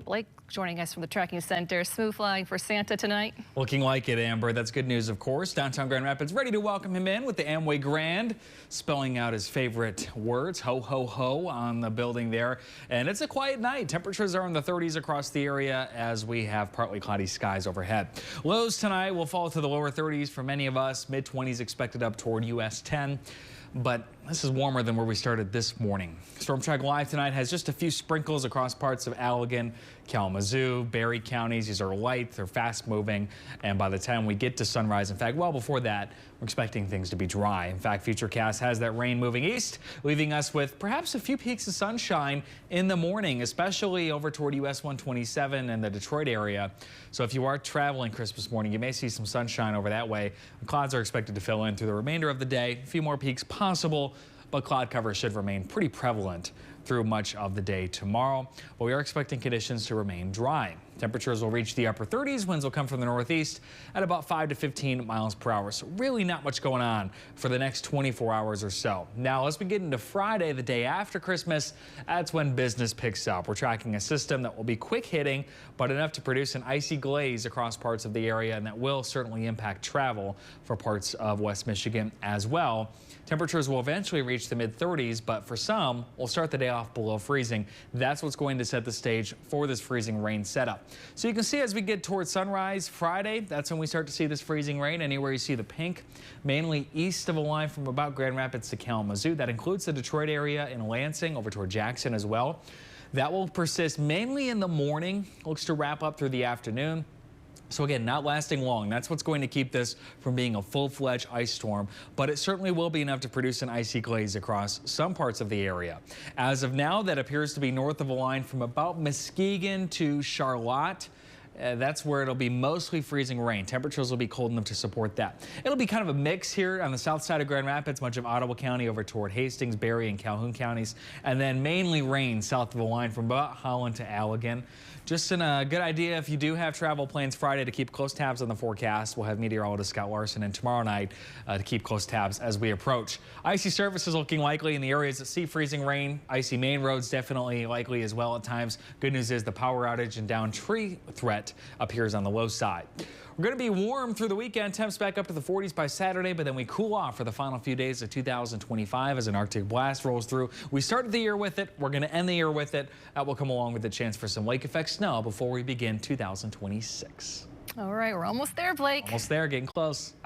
Blake joining us from the tracking center. Smooth flying for Santa tonight. Looking like it, Amber. That's good news, of course. Downtown Grand Rapids ready to welcome him in with the Amway Grand, spelling out his favorite words, ho, ho, ho, on the building there. And it's a quiet night. Temperatures are in the 30s across the area as we have partly cloudy skies overhead. Lows tonight will fall to the lower 30s for many of us. Mid-20s expected up toward US 10. But this is warmer than where we started this morning. Storm Track Live tonight has just a few sprinkles across parts of Allegan, Kalamazoo, Barry counties. These are light, they're fast moving, and by the time we get to sunrise, in fact, well before that, we're expecting things to be dry. In fact, Futurecast has that rain moving east, leaving us with perhaps a few peaks of sunshine in the morning, especially over toward US 127 and the Detroit area. So if you are traveling Christmas morning, you may see some sunshine over that way. The clouds are expected to fill in through the remainder of the day. A few more peaks possible, but cloud cover should remain pretty prevalent through much of the day tomorrow. But we are expecting conditions to remain dry. Temperatures will reach the upper 30s. Winds will come from the northeast at about 5 to 15 miles per hour. So really not much going on for the next 24 hours or so. Now, as we get into Friday, the day after Christmas, that's when business picks up. We're tracking a system that will be quick hitting, but enough to produce an icy glaze across parts of the area, and that will certainly impact travel for parts of West Michigan as well. Temperatures will eventually reach the mid-30s, but for some, we'll start the day off below freezing. That's what's going to set the stage for this freezing rain setup. So you can see as we get towards sunrise Friday, that's when we start to see this freezing rain. Anywhere you see the pink, mainly east of a line from about Grand Rapids to Kalamazoo. That includes the Detroit area and Lansing over toward Jackson as well. That will persist mainly in the morning, looks to wrap up through the afternoon. So again, not lasting long. That's what's going to keep this from being a full-fledged ice storm, but it certainly will be enough to produce an icy glaze across some parts of the area. As of now, that appears to be north of a line from about Muskegon to Charlotte. That's where it'll be mostly freezing rain. Temperatures will be cold enough to support that. It'll be kind of a mix here on the south side of Grand Rapids, much of Ottawa County over toward Hastings, Barry, and Calhoun counties, and then mainly rain south of the line from about Holland to Allegan. Just a good idea if you do have travel plans Friday to keep close tabs on the forecast. We'll have meteorologist Scott Larson in tomorrow night to keep close tabs as we approach. Icy surfaces looking likely in the areas that see freezing rain. Icy main roads definitely likely as well at times. Good news is the power outage and down tree threat appears on the low side. We're going to be warm through the weekend. Temps back up to the 40s by Saturday, but then we cool off for the final few days of 2025 as an Arctic blast rolls through. We started the year with it. We're going to end the year with it. That will come along with the chance for some lake effect snow before we begin 2026. All right, we're almost there, Blake. Almost there, getting close.